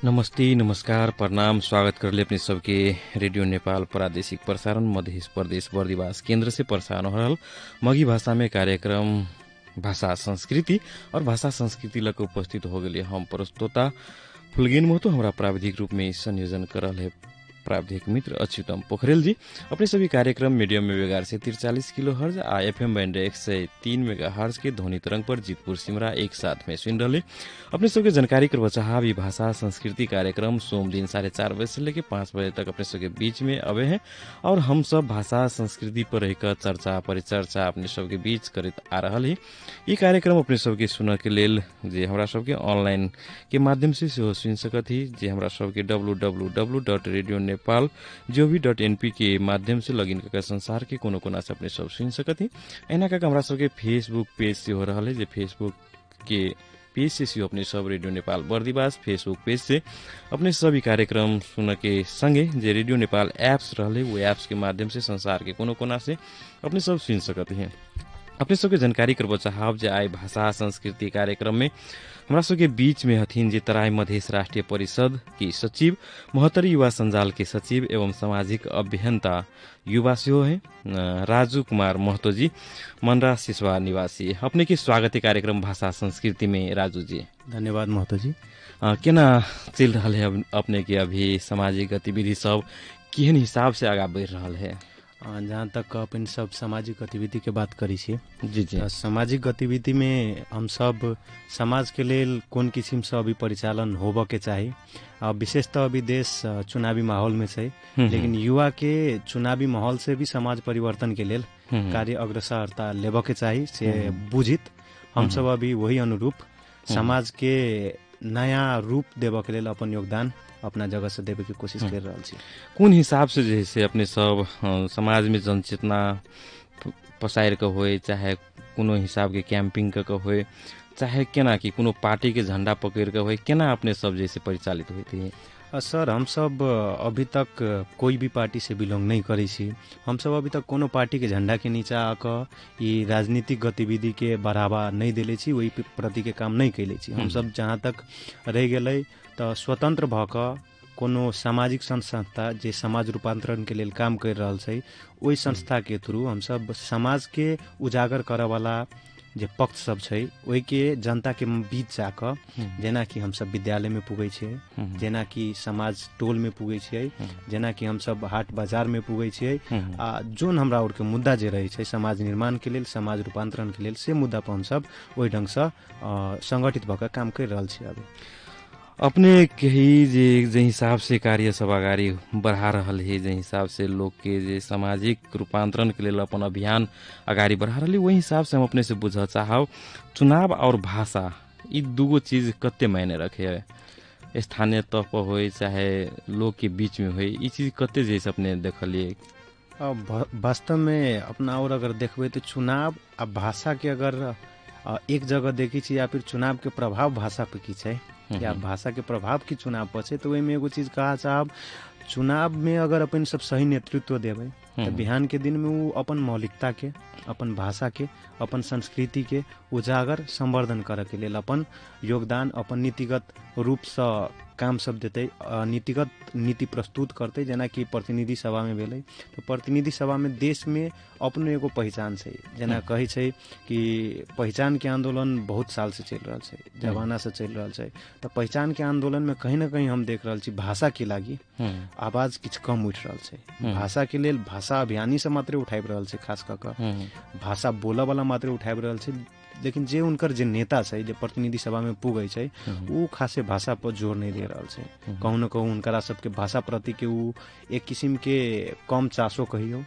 नमस्ते, नमस्कार, प्रणाम, स्वागत करले अपने सबके रेडियो नेपाल प्रादेशिक प्रसारण मध्य प्रदेश बर्दिवास केंद्र से प्रसारण हो रहल मगी भाषा में कार्यक्रम भाषा संस्कृति और भाषा संस्कृति लग उपस्थित हो गए हम प्रस्तोता फुलगेन महतो हमारा प्राविधिक रूप में संयोजन कर रहे है प्राविधिक मित्र अच्युतम पोखरेल जी। अपने सभी कार्यक्रम मीडियम में वेगार से 43 किलो हर्ज आ एफएम बैंड 103 मेगा हर्ज के ध्वनि तरंग पर जीतपुर सिमरा एक साथ में सुन रहे। अपने सबके जानकारी करवा चाह भी भाषा संस्कृति कार्यक्रम सोम दिन 4:30 बजे से लेकर 5 बजे तक अपने सबके बीच में अवे हैं और हम सब भाषा संस्कृति पर रहकर चर्चा परिचर्चा अपने सबके बीच करत आ रहा है। ये कार्यक्रम अपने सबके सुन के लेल जे हमरा सबके ऑनलाइन के माध्यम से सुन सकत ही जे हमरा सबके www.radioNepal.gov.np के माध्यम से लॉगिन करके संसार के कोनो कोना से अपने सब सुन सकत ही। एना का हमरा सबके फेसबुक पेज से हो रहा है जे फेसबुक के पेज से अपने सब radio Nepal Bardibas Facebook page से अपने सभी कार्यक्रम सुन के संगे जे रेडियो नेपाल एप्स रहले वो एप्स के माध्यम से संसार के कोनो कोना से अपने सब सुन सकते हैं। अपने सबके जानकारी करबो चाहब जे आई भाषा संस्कृति कार्यक्रम में हमरा सबके बीच में हथिन जे तराई मधेश राष्ट्रीय परिषद की सचिव महत्तरी युवा संजाल के सचिव एवं सामाजिक अभियंता युवा सेहो है राजू कुमार महतो जी मनरा सिसवा निवासी। अपने के स्वागत है कार्यक्रम भाषा संस्कृति में राजू जी। धन्यवाद महतो जी। केना चल रहा है अपने के अभी सामाजिक गतिविधि सब केहन हिसाब से आगा बढ़ रहा है? जहाँ तक अपन सब सामाजिक गतिविधि के बात करी छे जी जी सामाजिक गतिविधि में हम सब समाज के लेल कोन किसिम से अभी परिचालन होबे के चाही। विशेषतः अभी देश चुनावी माहौल में है लेकिन युवा के चुनावी माहौल से भी समाज परिवर्तन के लेल कार्य अग्रसरता लेबे के चाही से बुझित हम सब अभी वही अनुरूप समाज के नया रूप देबे के लेल अपन योगदान अपना जगह से देवे की कोशिश कर रहा छी। कौन हिसाब से जैसे अपने सब समाज में जनचेतना पसायर के होए चाहे कोनो हिसाब के कैंपिंग के होए चाहे केना कि कोनो पार्टी के झंडा पकड़ के होए केना अपने सब जैसे परिचालित होते हैं? सर हम सब अभी तक कोई भी पार्टी से बिलोंग नहीं करी छी। हम सब अभी तक कोनो पार्टी के झंडा के नीचा आकर ये राजनीतिक गतिविधि के बढ़ावा नहीं दिले छी, वही प्रति के काम नहीं कैले छी। हम सब जहाँ तक रह गए तो स्वतंत्र भक कोनो सामाजिक संस्था जे समाज रूपांतरण के लेल काम कर रहा है वही संस्था के थ्रू हम सब समाज के उजागर करे वाला जे पक्ष सब छै ओहि के जनता के बीच जाकर जेना कि हम सब विद्यालय में पुगे छियै, जेना कि समाज टोल में पुगे छियै, जेना कि हम सब हाट बाजार में पुगे छियै आ जोन हमरा और के मुद्दा जे रहे छै समाज निर्माण के लेल समाज रूपांतरण के लेल से मुद्दा पर हम सब ओहि ढंग से संगठित भकर काम कर रहल छियै। अपने के ही जे हिसाब से कार्य सब अगाडि बढ़ा रहल है जे हिसाब से लोग के जे सामाजिक रूपांतरण के लिए अपन अभियान अगाडि बढ़ा रही वही हिसाब से हम अपने से बुझ चाहब चुनाव और भाषा ये दूगो चीज कते मायने रखे है स्थानीय तौर पर हो चाहे लोग के बीच में हो ये चीज कते जैसे अपने देखलिए? वास्तव में अपना और अगर देखबे तो चुनाव आ भाषा के अगर एक जगह देखी छी या फिर चुनाव के प्रभाव भाषा पे की छै या भाषा के प्रभाव की चुनाव पर छै तो वही में एगो चीज कहा चाहब चुनाव में अगर अपन सब सही नेतृत्व देवे तो बिहान के दिन में वो अपन मौलिकता के अपन भाषा के अपन संस्कृति के उजागर संवर्धन करे के लेल अपन योगदान अपन नीतिगत रूप से काम सब देते नीतिगत नीति प्रस्तुत करते जेना कि प्रतिनिधि सभा में भेलै तो प्रतिनिधि सभा में देश में अपनो एगो पहचान छै जेना कहै छै कि पहचान के आंदोलन बहुत साल से चल रहा है जमाना से चल रहा है तो पहचान के आंदोलन में कहीं ना कहीं हम देख रहा छी भाषा के लागी आवाज किछ कम उठ रहा है। भाषा के लेल भाषा अभियानी से मात्र उठाब रहा है खास कर भाषा बोला वाला मात्र उठाब रहा है लेकिन जे उनकर जे नेता छै जे प्रतिनिधि सभा में पुगे छै वो खासे भाषा पर जोर नहीं दे रहा है। कहूँ न कहूँ उनकरा सबके भाषा प्रति के वो एक किस्म के कम चासो कहियो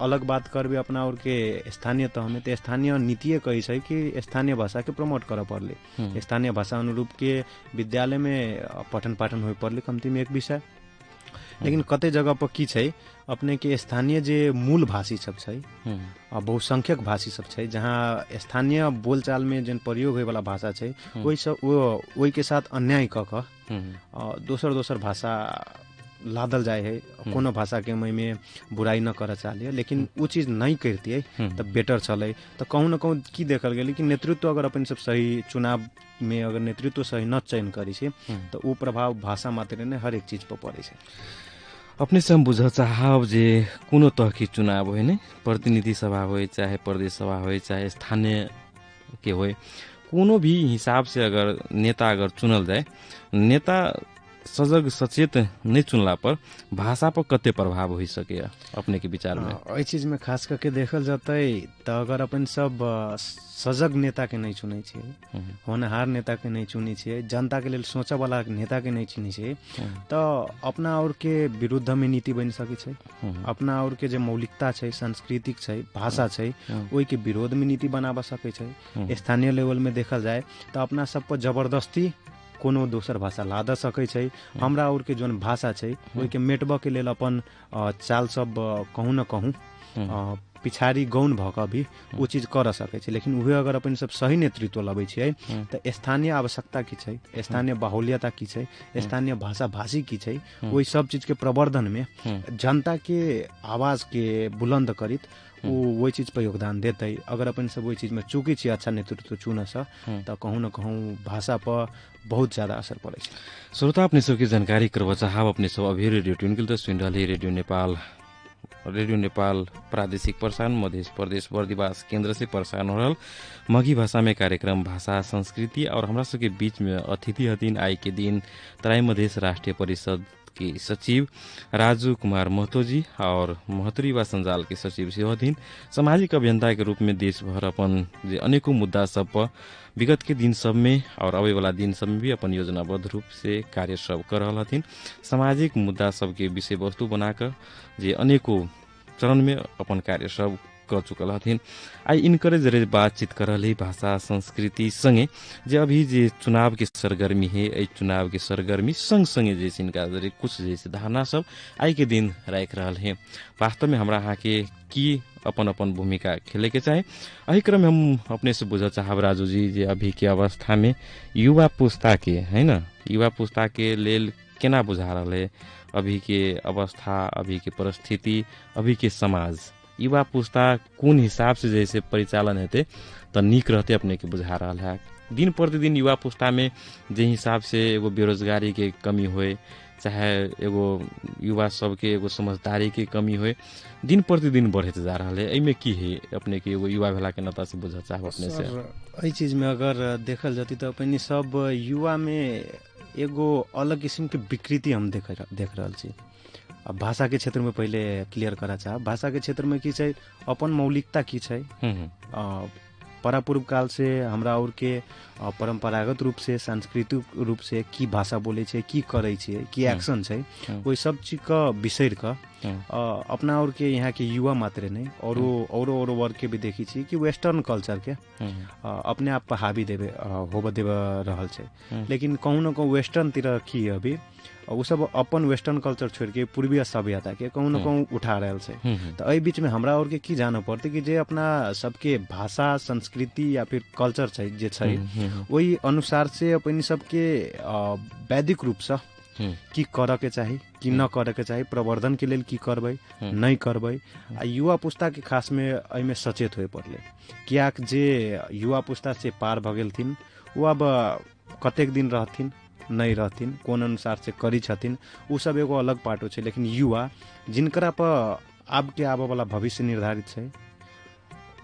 अलग बात करबे अपना और के स्थानीय तह में तो स्थानीय नीतिये कही छै कि स्थानीय भाषा के प्रमोट करे पड़ले स्थानीय भाषा अनुरूप के विद्यालय में पठन पाठन हो पड़ले कमती में एक विषय लेकिन कते जगह पर की छै अपने के स्थानीय जे मूल भाषी सब छै बहुसंख्यक भाषी सब छै जहाँ स्थानीय बोलचाल में जन प्रयोग होय वाला भाषा छै वही सब वही के साथ अन्याय क दोसर भाषा लादल जाए है कोनो भाषा के में बुराई न कर चाहे, लेकिन वो चीज नहीं करती है तो बेटर चले। तो कहूँ न कहूँ की देखल गेल कि नेतृत्व अगर अपन सब सही चुनाव में अगर नेतृत्व सही न चयन करी छे तो वो प्रभाव भाषा मात्र ने हर एक चीज पर पड़े छे। अपने से हम बुझ चाहब जे कोनो तरह की चुनाव हो, प्रतिनिधि सभा हो चाहे प्रदेश सभा हो चाहे स्थानीय के हो, कोनो भी हिसाब से अगर नेता अगर चुनल जाए, नेता सजग सचेत नहीं चुनला पर भाषा पर कते प्रभाव हो सके अपने के विचार में? एहि चीज में खास करके देखल जाते तो अगर अपन सब सजग नेता के नहीं चुने छे, होनहार नेता के नहीं चुनी छे, जनता के लिए सोचे वाला नेता के नहीं चुनी छे, तो अपना और के विरुद्ध में नीति बन सके छे। अपना और के जो मौलिकता छे, सांस्कृतिक छे, भाषा छे, वही के विरोध में नीति बनावा सके छे। स्थानीय लेवल में देखल जाए तो अपना सब पर जबरदस्ती कोनो दोसर भाषा लाद सकै छै। हमरा और के जोन भाषा छै ओहि के मेटबा के लेल अपन चाल सब कहूँ न कहूँ पिछाड़ी गौन भऽ भी वो चीज कर सकै छै। लेकिन उहे अगर अपन सब सही नेतृत्व लबै छियै तो स्थानीय आवश्यकता की छै, स्थानीय बाहुल्यता की छै, स्थानीय भाषा भाषी की छै, वही सब चीज के प्रवर्धन में जनता के आवाज के बुलंद करित वो वही चीज पर योगदान देते। अगर अपन सब वही चीज में चूकी छी अच्छा नेतृत्व चुन स तो कहूँ न कहूँ भाषा पर बहुत ज्यादा असर पड़े। श्रोता अपने सबकी जानकारी करवा चाहब, अपने सब अभी रेडियो ट्यून तो सुन रही रेडियो नेपाल प्रादेशिक प्रसारण मध्य प्रदेश बर्दिवास केंद्र से प्रसारण हो रहा मघी भाषा में कार्यक्रम भाषा संस्कृति। और हमरा सबके बीच में अतिथि हथिन आई के दिन तराई मधेश राष्ट्रीय परिषद के सचिव राजू कुमार महतो जी और महतो युवा संजाल के सचिव से हथिन। सामाजिक अभियंता के रूप में देश भर अपन अनेकों मुद्दा सब पर विगत के दिन सब में और आवे वाला दिन सब में भी अपन योजनाबद्ध रूप से कार्य सब कर रहा हथिन। सामाजिक मुद्दा सब के विषय वस्तु बनाकर जे अनेकों चरण में अपन कार्य सब कर चुकल हथिन। आई इनकरे जरे बातचीत कर रही भाषा संस्कृति संगे जे अभी जे चुनाव के सरगर्मी है, चुनाव के सरगर्मी संग संगे जैसे इनका जरे कुछ जैसे धारणा सब आई के दिन राख रहा है। वास्तव में हमरा यहाँ के की अपन अपन भूमिका खेले के चाहे। अही क्रम में हम अपने से बुझ चाहब राजू जी जे अभी के अवस्था में युवा पुस्ता के है न, युवा पुस्ता के लेल केना बुझा रहा है अभी के अवस्था, अभी के परिस्थिति, अभी के समाज, युवा पुस्ता कौन हिसाब से जैसे परिचालन हेते तो नीक रहते अपने के बुझा रहा है। दिन प्रतिदिन युवा पुस्ता में जे हिसाब से एगो बेरोजगारी के कमी होए चाहे एगो युवा सबके एगो समझदारी के कमी होए दिन प्रतिदिन बढ़ते जा रहा है। एमे की है अपने के एगो युवा भेला के नाता से बुझा चाहब अपने से? एहि चीज में अगर देखल जाती तो अपने सब युवा में एगो अलग किस्म के विकृति हम देख रहा छी। अब भाषा के क्षेत्र में पहले क्लियर करा चाह, भाषा के क्षेत्र में की छै अपन मौलिकता की छै। परापूर्व काल से हमरा और के परंपरागत रूप से सांस्कृतिक रूप से की भाषा बोले छे, की करे छे, की एक्शन छे, वही सब चीज का विषय का अपना और के यहाँ के युवा मात्र नहीं और वर्ग के भी देखी छी कि वेस्टर्न कल्चर के अपने आप पर हावी देवे होब देव रहल छे। लेकिन कहूँ न कहूँ वेस्टर्न तिर की अभी वो सब अपन वेस्टर्न कल्चर छोड़ के पूर्वीय सभ्यता के कहूँ न कहूँ उठा रहे छे। तो एहि बीच में हमरा और के की जाना पड़ते कि जे अपना सबके भाषा संस्कृति या फिर कल्चर छै जे छै वही अनुसार से अपन सबके वैदिक रूप से की करे के चाही, की न करे के चाही, प्रवर्धन के लेल की करबै नहीं करबै। आ युवा पुस्ता के खास में एहिमे सचेत होए पड़ले, कियाक जे युवा पुस्ता से पार भ गेलथिन वो अब कतेक दिन रहथिन नहीं रहथिन, कौन अनुसार से करी छथिन, उ सब एगो अलग पाटो छै। लेकिन युवा जिनकरा पर अब के आबे वाला भविष्य निर्धारित छै,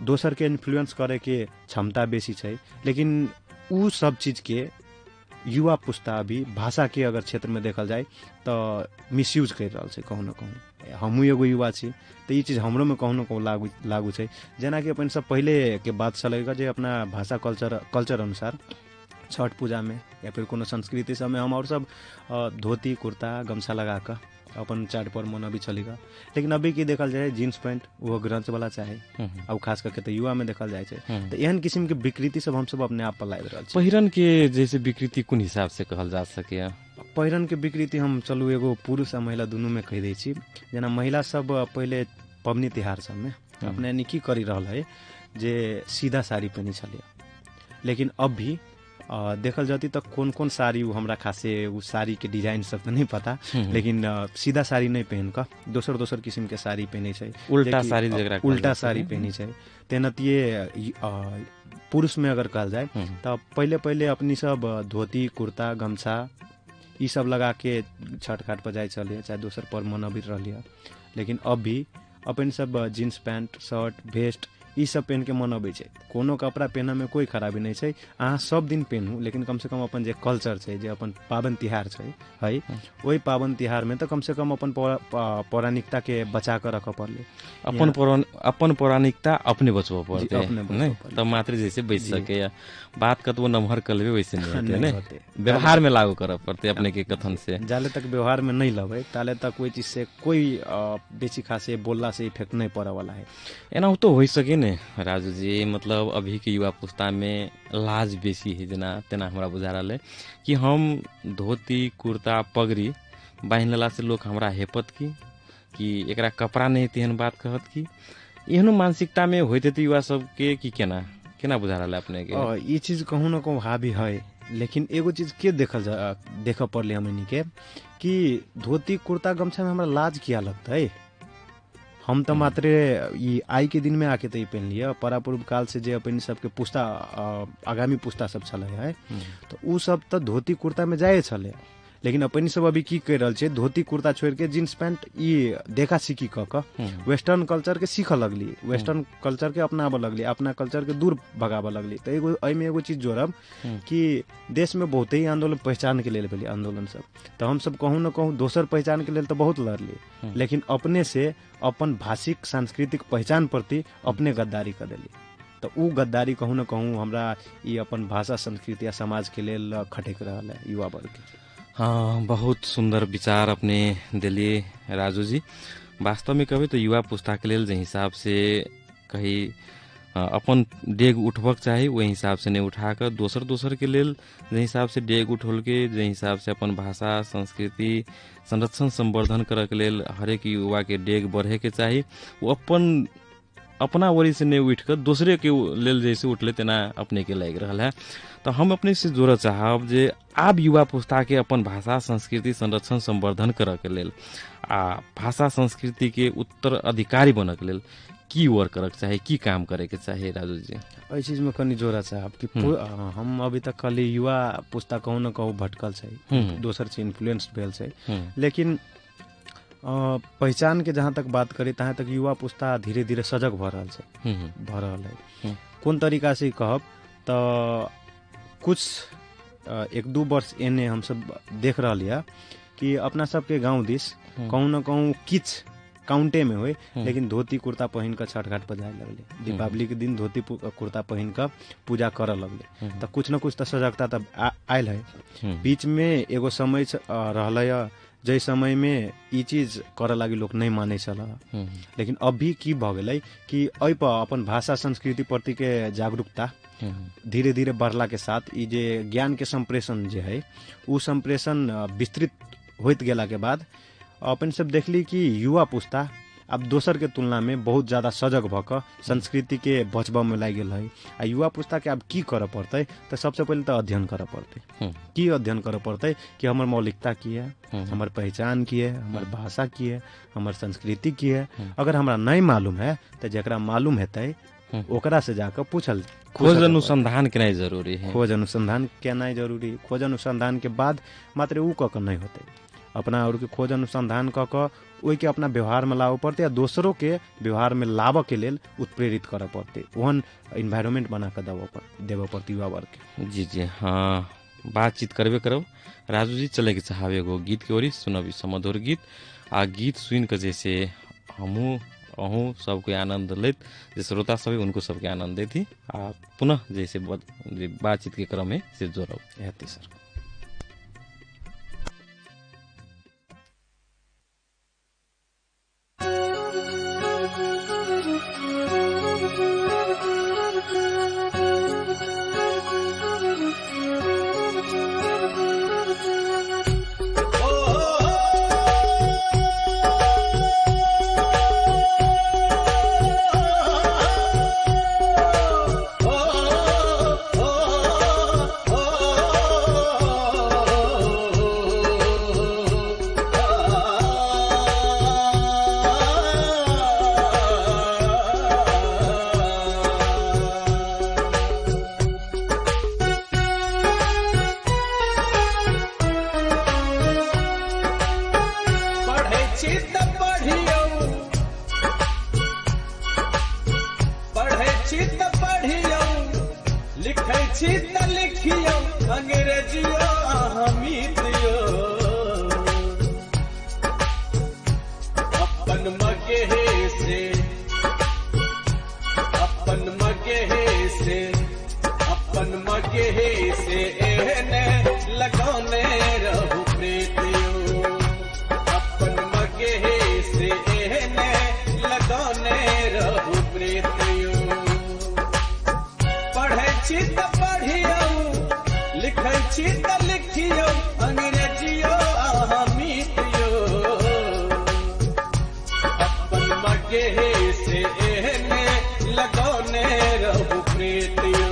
दोसर के इन्फ्लुएंस करे के क्षमता बेसी छै, लेकिन उ सब चीज के युवा पुस्ता भी भाषा के अगर क्षेत्र में देखल जाए तो मिसयूज कर रहा है। कहूँ न कहूँ हमहूँ एगो युवा छी तो ये चीज हमरो में कहूँ न कहूँ लागू है। जेना कि अपन सब पहले के बात चलेगा जे अपना भाषा कल्चर अनुसार छठ पूजा में या फिर कोनो संस्कृति सब में हम और सब धोती कुर्ता गमछा लगा कर अपन चाट पर मन अभी चलेगा। लेकिन अभी की देखल जाए जीन्स पैंट वो ग्रंथ वाला चाहे अब खास करके तो युवा में देखल जाए तो एहन किस्म के विकृति सब हम सब अपने आप पर लाद रहा। पहिरन के जैसे विकृति कौन हिसाब से कहल जा सके? पहिरन के विकृति हम चलू एगो पुरुष आ महिला दोनों में कह दै छी। जेना महिला सब पहले पबनी त्योहार सब में अपने की करी रहा है जे सीधा साड़ी पहनी चलिए, लेकिन अब भी देखल जाती तो कौन कौन साड़ी उ हमरा खासे उ साड़ी के डिजाइन सब तो नहीं पता, लेकिन सीधा साड़ी नहीं पहन कर दोसर दोसर किस्म के साड़ी पहने छै, उल्टा साड़ी जेकरा कहल उल्टा जाइ साड़ी छै। पहनी छै। तेनतिए पुरुष में अगर कहल जाए तो पहले पहले अपनी सब धोती कुर्ता गमछा ई सब लगा के छठ घाट पर जाए चलिए, चाहे दोसर पर मनबित रहिए। लेकिन अभी अपन सब जीन्स पैंट शर्ट वेस्ट ई सब पहन के मनबै छै। कोनो कपड़ा पहने में कोई खराबी नहीं छै, अहाँ सब दिन पहनू, लेकिन कम से कम अपन जे कल्चर छै, जे अपन पाबन तिहार छै है, वही पाबन तिहार में तो कम से कम अपन पौराणिकता के बचा कर रख पड़ले। अपन पौराणिकता अपने बचबो जी, पड़ते अपने बचबो नहीं पड़ले। तब मात्र जैसे बच जी। सके या बात कतबो नमहर कलबे वैसे नहीं होते नहीं नहीं होते। व्यवहार में लागू करब पड़ते अपने के कथन से। जाले तक व्यवहार में नहीं लगे ताले तक कोई चीज से कोई बेची खासे बोलला से इफेक्ट नहीं पड़े वाला है। एना तो हो सके ने राजू जी, मतलब अभी के युवा पुस्ता में लाज बेसी है जना तेना हमरा बुझा रहा है कि हम धोती कुर्ता पगड़ी बांध लेला से लोग हमरा हेपत कि एकरा कपड़ा नहीं तेहन बात कहत की एहनो मानसिकता में होते तो युवा सबके कि केना केना बुझा रहा है अपने के। ये चीज कहूँ न कहूँ हावी है, लेकिन एगो चीज के देख पड़ले हमनी के कि धोती कुर्ता गमछा में हमरा लाज किया लगता है। हम तो मात्र ये आई के दिन में आके तो ये पहन लिया, परापूर्व काल से जे अपन सबके पुस्ता आगामी पुस्ता सब चले है तो उ सब तो धोती कुर्ता में जाए चले, लेकिन अपन सब अभी की कर रहल छे धोती कुर्ता छोड़ के जींस पैंट ये देखा सीखी क वेस्टर्न कल्चर के सीख लगली, वेस्टर्न कल्चर के अपनाबे लगली, अपना कल्चर के दूर भगाबे लगली। तो एगो एमे एगो चीज जोड़ब कि देश में बहुत ही आंदोलन पहचान के लेल भेली आंदोलन सब, तो हम सब कहूँ न कहूँ दोसर पहचान के लेल तो बहुत लड़ली, लेकिन अपने से अपन भाषिक सांस्कृतिक पहचान प्रति अपने गद्दारी कर देली। तो उ गद्दारी कहूँ न कहूँ हमरा ये अपन भाषा संस्कृति या समाज के लेल खटक रहा है युवा वर्ग के। हाँ, बहुत सुंदर विचार अपने दिलिए राजू जी। वास्तव में कभी तो युवा पुस्ता के लेल जे हिसाब से कही अपन डेग उठबक चाही वही हिसाब से नहीं उठाकर दोसर के लेल जे हिसाब से डेग उठोल के जे हिसाब से अपन भाषा संस्कृति संरक्षण संवर्धन करे के लेल हरेक युवा के डेग बढ़े के चाही। वो अपना वरी से नहीं उठ कर दूसरे के लेल जैसे उठले तेना अपने के लाग रहा है। तो हम अपने से जोड़ चाहब जे आब युवा पुस्ता के अपन भाषा संस्कृति संरक्षण संवर्धन करे के लेल आ भाषा संस्कृति के उत्तराधिकारी बने के लेल की वर्क करे के चाही, की काम करे के चाही राजू जी? एहि चीज में कनी जोड़ा चाहब कि हम अभी तक खाली युवा पुस्ता कहूँ न कहूँ भटकल छै, दोसर से इन्फ्लुएंस भेल छै, लेकिन पहचान के जहाँ तक बात करी तहाँ तक युवा पुस्ता धीरे धीरे सजग भ रहल है। कौन तरीका से कहब तो कुछ एक दू वर्ष एने हम सब देख रहा लिया कि अपना सबके गांव दिस कहूँ न कहूँ किच काउंटे में हुए, लेकिन धोती कुर्ता पहन कर छठ घाट पर जाए लगले, दीपावली के दिन धोती कुर्ता पहन कर पूजा करे लगले। तो कुछ न कुछ तो सजगता तब आयल है। बीच में एगो समय रहल जै समय में ई चीज करे लागी लोग नहीं माने चला, लेकिन अभी की भ गेलै कि एहि पर अपन भाषा संस्कृति प्रति के जागरूकता धीरे धीरे बढ़ला के साथ ई जे ज्ञान के संप्रेषण जे है उ संप्रेषण विस्तृत होइत गेला के बाद अपन सब देखली कि युवा पुस्ता अब दोसर के तुलना में बहुत ज्यादा सजग भक संस्कृति के बचबा में लाग गेल है। आ युवा पुस्ता के अब की करे पड़ते तो सबसे पहले तो अध्ययन करे पड़ते। की अध्ययन करे पड़ते कि हमर मौलिकता की है, हमर पहचान की है, हमर भाषा की है, हमर संस्कृति की है। अगर हमरा नहीं मालूम है तो जरा मालूम हेतै ओकरा से जाकर पूछल। खोज अनुसंधान केनाइ जरूरी है। खोज अनुसंधान केनाइ जरूरी। खोज अनुसंधान के बाद मात्र उ क के नहीं होते, अपना और के खोज अनुसंधान क के ओहि के अपना व्यवहार में लाबे पड़ते, या दोसरों के व्यवहार में लाबे के लेल उत्प्रेरित करे पड़ते। ओहन इन्वायरमेंट बना के देवे पड़ते युवा वर्ग के। जी जी हाँ, बातचीत करबे करब। राजू जी चले के चाहबे एगो गीत के ओरी सुनबी समधुर गीत। आ गीत सुन के जैसे हमू अहूँ सबके आनंद लेत, जे श्रोता सभी उनको सबके आनंद देती। आ पुनः जैसे बातचीत के क्रम में से जोड़ब हेतै सर। छी त लिखियो अंग्रेजियो हमीदियो अपन मगे से एहने लगाने रहू प्रीतियो अपन मगे से एहने लगाने रहू प्रीतियो पढ़े छी त पढ़ियो लिखे छी त लिखियो अंग्रेजियो हमीदियो अपन मगे से एहने लगाने रहू प्रीतियो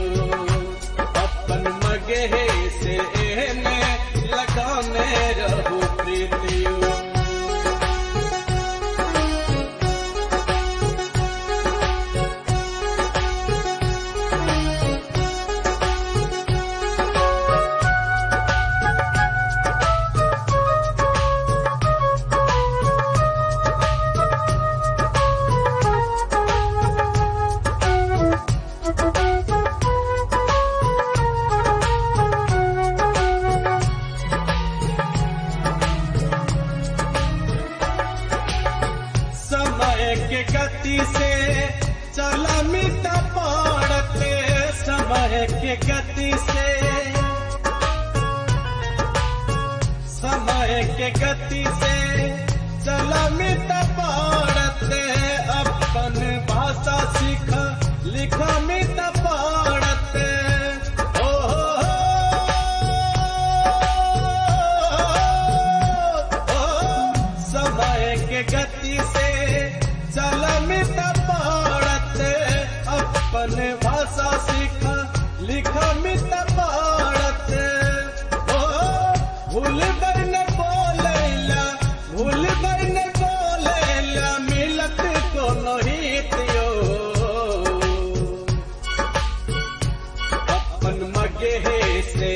अपन मगे से एहने लगाने रहू प्रीतियो गति से चला मिटा पड़ते समय के गति से चला मिटा पड़ते अपन भाषा सीखा लिखा मिटा पड़ते समय के गति से चला मिटा पड़ते अपन भाषा सीखा लिखा मिटा पड़ते भूल बन बोलेला मिलत को नहितियो अपन मगे से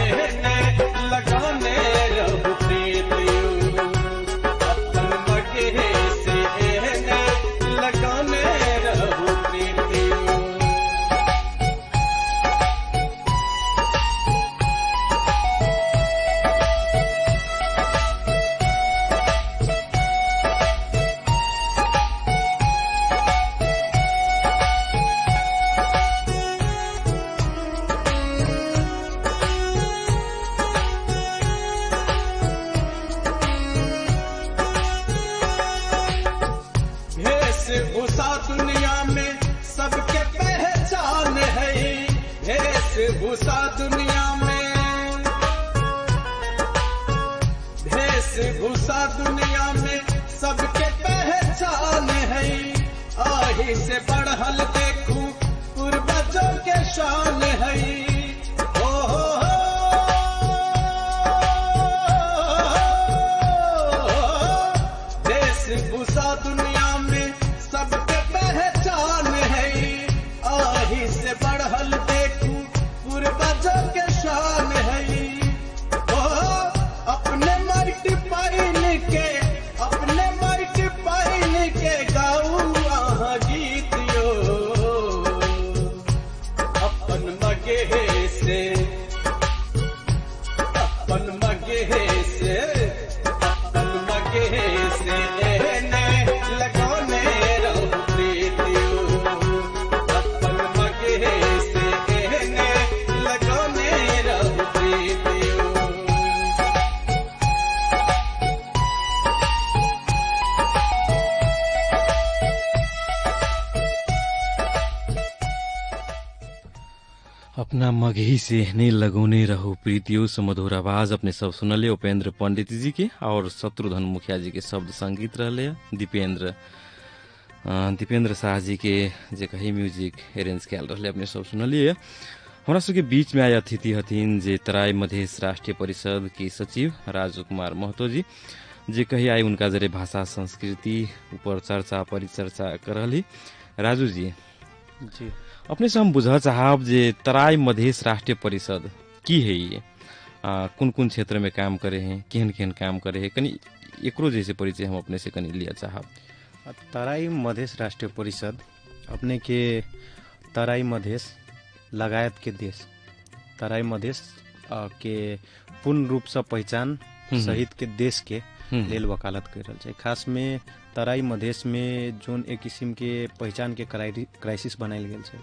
एहने लगाने रहू प्रीतियो अपन मगे से एहने लगाने रहू प्रीतियो वेशभूषा दुनिया में सबके पहचान है वेशभूषा दुनिया में सबके पहचान है आही से बढ़ल देखूं पूर्वजों के शान है वेशभूषा दुनिया में सबके पहचान है आही से बढ़ल देखूं पूर्वजों के शान है अपने माटी पाइन के गाऊ आहा गीतियो अपन मगे से एहने लगाने रहू प्रीतियो अपन मगे से एहने लगाने रहू प्रीतियो अपना मघी से नहीं लगौने रहू प्रीतियो सुमधुर आवाज अपने सब सुनले उपेंद्र पंडित जी के और शत्रुघ्न मुखिया जी के शब्द संगीत रहले दीपेंद्र शाह जी के जे कही म्यूजिक अरेंज कैल रहले अपने सब सुनलिए हमरा सबके बीच में आए अतिथि हथिन जे तराई मधेश राष्ट्रीय परिषद के सचिव राजू कुमार महतो जी जे कही आए उनका जरे भाषा संस्कृति ऊपर चर्चा परिचर्चा करली राजू जी अपने से हम बुझ चाहब जे तराई मधेश राष्ट्रीय परिषद की है ये कुन कुन क्षेत्र में काम करे हैं केहन केहन काम करे हैं कनी एकरो जैसे परिचय हम अपने से कनी लिया चाहब। तराई मधेश राष्ट्रीय परिषद अपने के तराई मधेश लगायत के देश तराई मधेश के पूर्ण रूप से पहचान सहित के देश के लेल वकालत कर रहल छै। खास में तराई मधेश में जोन एक किस्म के पहचान के क्राइसिस बनायल गेल छै,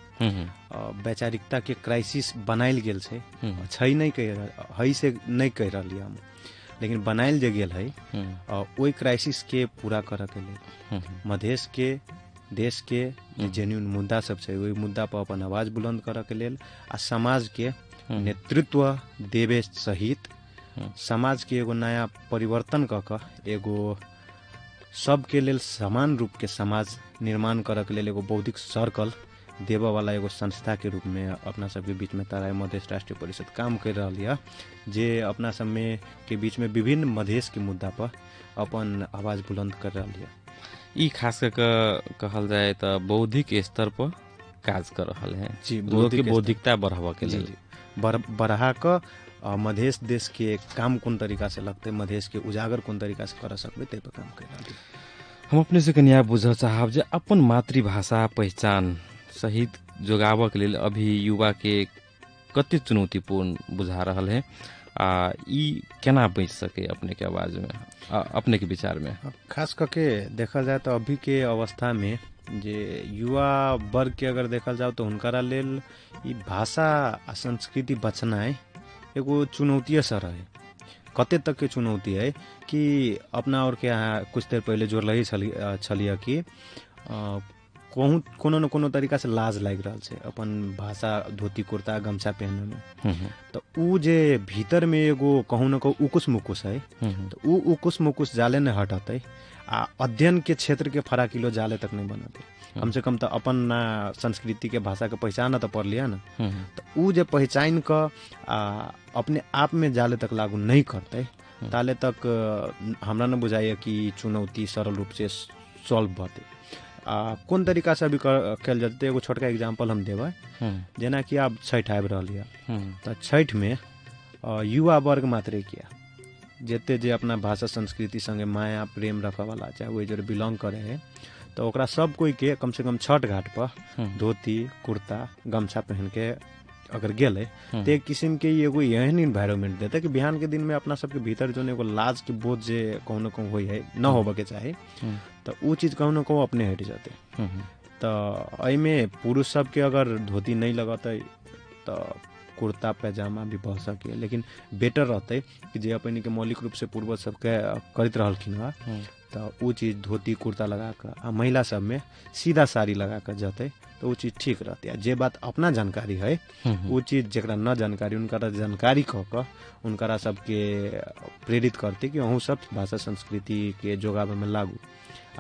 वैचारिकता के क्राइसिस बनायल गेल छै, नहीं है से नहीं कह रही हम, लेकिन बनायल जे गेल है वही क्राइसिस के पूरा करे के लेल मधेश के देश के जेन्युइन मुद्दा सब छै वही मुद्दा पर अपन आवाज बुलंद करे के लेल आ समाज के नेतृत्व देवे सहित समाज के एगो नया परिवर्तन क एगो सबके लेल समान रूप के समाज निर्माण करे के लेल एगो बौद्धिक सर्कल देवे वाला एगो संस्था के रूप में अपना सबके बीच में तराई मधेश राष्ट्रीय परिषद काम कर रही है, जे अपना सब में के बीच में विभिन्न मधेश के मुद्दा पर अपन आवाज बुलंद कर रही है। ई खास करके कहल जाए तो बौद्धिक स्तर पर काज कर रहा है जी, बौद्धिकता बढ़ावा के लिए बढ़ा कर मधेश देश के काम कौन तरीका से लगते मधेश के उजागर कौन तरीका से कर सकते ते पर काम कर रहा है। हम अपने से कनिया बुझ चाहब जे अपन मातृभाषा पहचान सहित जोगाव के लिए अभी युवा के कते चुनौतीपूर्ण बुझा रहा है, ई केना बच सके अपने के आवाज में अपने के विचार में? खास करके देखा जाए तो अभी के अवस्था में जे युवा वर्ग के अगर देखल जाओ तो उनकरा लेल ई भाषा आ संस्कृति बचनाई एगो चुनौती सर है। कते तक के चुनौती है कि अपना और के यहाँ कुछ देर पहले जोड़ रही छलिए कि कोनो न कोनो तरीका से लाज लाग रहा है अपन भाषा धोती कुर्ता गमछा पहने में, तो उ जे भीतर में एगो कहूँ न कहूँ उकुस मुकुस है, तो उ उकुस मुकुस जाले न हटते आ अध्ययन के क्षेत्र के फराकिलो जाले तक नहीं बनते। कम से कम तो अपन संस्कृति के भाषा के पहचान तो पढ़ लिया ना, तो उ जे पहचान का अपने आप में जाले तक लागू नहीं करते ताले तक हमरा न बुझाइए कि चुनौती सरल रूप से सॉल्व भते। कौन तरीका से अभी कल जाते एगो छोटका एग्जाम्पल हम देवे, जेना कि आप छठ आबि रही है, तो छठ में युवा वर्ग मात्रे किया जेते जे अपना भाषा संस्कृति संगे माया प्रेम रखे वाला चाहे वो जो बिलोंग करे है, तो ओकरा सब कोई के कम से कम छठ घाट पर धोती कुर्ता गमछा पहन के अगर गेले तो एक किस्म के एगो एहन इन्वायरमेंट देते कि बिहान के दिन में अपना सबके भीतर जो एगो लाज के बोझ जे कहूँ न कहूँ है न होबे के चाहे, तो वो चीज कहूँ न कहूँ अपने हट जाते। तो अमे पुरुष सबके अगर धोती नहीं लगते तो कुर्ता पैजामा भी बह सके, लेकिन बेटर रहते कि जे अपन के मौलिक रूप से पूर्वज सबके करते रहलखिन है, तो वो चीज धोती कुर्ता लगा कर आ महिला सब में सीधा साड़ी लगा कर जाते तो वो चीज ठीक रहती है। जे बात अपना जानकारी है वो चीज जरा न जानकारी उनका जानकारी कह कर उनकरा सबके प्रेरित करते कि अहूँ सब भाषा संस्कृति के जोगावे में लागू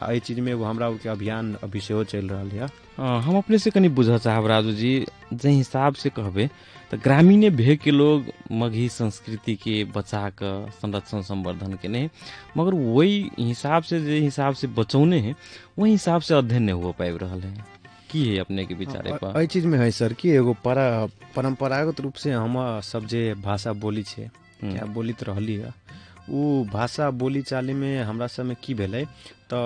आ चीज में हमरा के अभियान अभी से चल रहा है। हम अपने से कनी बुझ चाहब राजू जी, जे हिसाब से कहबे तो ग्रामीण भे के लोग मगही संस्कृति के बचा कर संरक्षण संवर्धन के नहीं, मगर वही हिसाब से जे हिसाब से बचौने हैं वही हिसाब से अध्ययन नहीं हो पाए रहा है। की है अपने के विचारे पर? चीज में है सर कि एगो परंपरागत रूप से हम सब जे भाषा बोली छे क्या बोलित रहली है, वो भाषा बोली चाली में हमरा सब में की भेले तो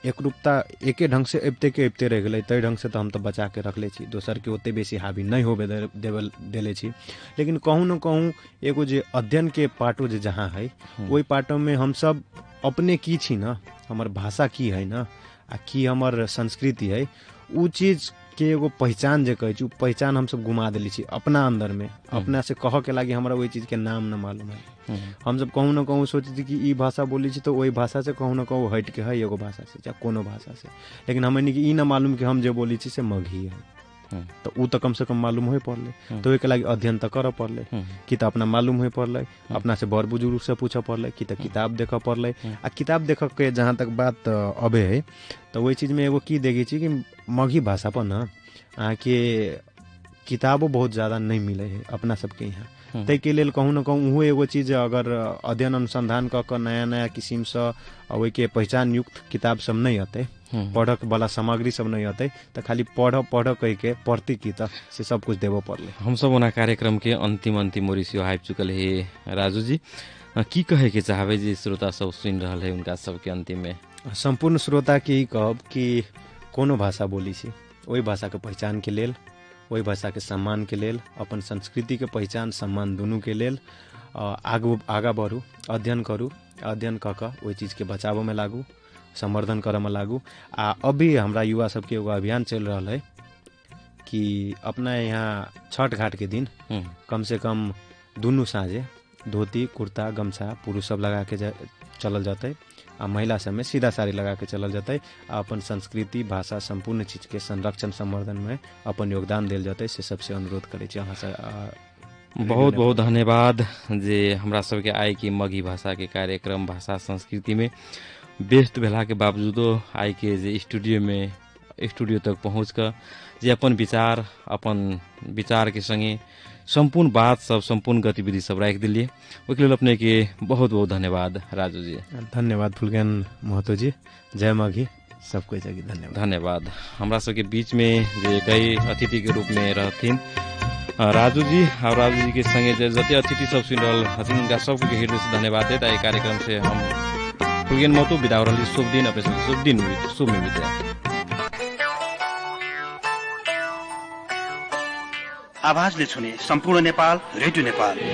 एकरूपता एके ढंग से अबते रह गए, तई ढंग से तो हम तो बचा के रखले छी, दोसर के ओते बेसी हावी नहीं होबे देले छी। लेकिन कहूँ न कहूँ एगो जे अध्ययन के पाटो जे जहाँ है वही पाटो में हम सब अपने की छी ना, हमर भाषा की है ना आ की हमर संस्कृति है, उ चीज के एगो पहचान जे कहे पहचान हम सब गुमा दिली छी अपना अंदर में। अपना से कह के लागी हमरा वही चीज के नाम न मालूम है, हम सब कहूँ न कहूँ सोचे थी कि ई भाषा बोली छी तो वही भाषा से कहूँ न कहूँ हट के है एगो भाषा से या कोनो भाषा से, लेकिन हमें ई न मालूम कि हम जो बोली छी से मगही है, तो उ तो कम से कम मालूम हो पड़ले, तो एक लागी अध्ययन तो कर पड़ले कि तो अपना मालूम हो पड़ले, अपना से बड़ बुजुर्ग से पूछ पड़ले कि तो किताब देख पड़ले। आ किताब देख के जहाँ तक बात अबे है तो वही चीज में एगो की देखी छी कि मगही भाषा पर न अहाँ के किताबों बहुत ज्यादा नहीं मिले है अपना सबके यहाँ, तै के लेल कहूँ न कहूँ वो एगो चीज अगर अध्ययन अनुसंधान क नया नया किस्म से वही के पहचान युक्त किताब सब नहीं आते, पढ़क वाला सामग्री सब नहीं आते, तो खाली पढ़ कह के पढ़ती की से सब कुछ देवो पड़ले। हम सब उना कार्यक्रम के अंतिम ओरिसियो आबि चुकल है राजू जी, की कहे के चाहबे जे श्रोता सब सुन रहा है उनका सबके अंतिम में? सम्पूर्ण श्रोता के ई कहब कि कोनो भाषा बोली छी ओहि भाषा के पहचान के लेल, ओहि भाषा के सम्मान के लेल, अपन संस्कृति के पहचान सम्मान दुनू के लेल आगा बढ़ू, अध्ययन करू, अध्ययन कऽ कऽ ओहि चीज के बचाबऽ में लागू, संवर्धन करऽ में लागू। आ अभी हमरा युवा सबके एगो अभियान चल रहा है कि अपना यहाँ छठ घाट के दिन कम से कम दुनू साँझे धोती कुर्ता गमछा पुरुष सब लगा के चलल जाते आ महिला सब में सीधा साड़ी लगा के चलल जाते आ अपन संस्कृति भाषा संपूर्ण चीज के संरक्षण संवर्धन में अपन योगदान देल जाते से सबसे अनुरोध करे छी। अहाँ से बहुत बहुत धन्यवाद जे हमरा सबके आइ की मगही भाषा के कार्यक्रम भाषा संस्कृति में व्यस्त भेला के बावजूदो आइ के जे स्टूडियो तक पहुँच कर जे अपन विचार के संगे संपूर्ण बात सब संपूर्ण गतिविधि सब राख दिलिए ओके लेल अपने के बहुत बहुत धन्यवाद राजू जी। धन्यवाद फुलज्ञान महतो जी। जय मगही सबको जगह धन्यवाद। हमरा सबके बीच में जे कई अतिथि के रूप में रहथिन राजू जी और राजू जी के संगे जते अतिथि सब सुन रहल हथिन उनका सबके हृदय से धन्यवाद देता है। कार्यक्रम से हम फुलज्ञान महतो विदा हो रही। शुभ दिन अपने शुभ दिन शुभ में बीते। आवाजले छुने सम्पूर्ण नेपाल रेडियो नेपाल।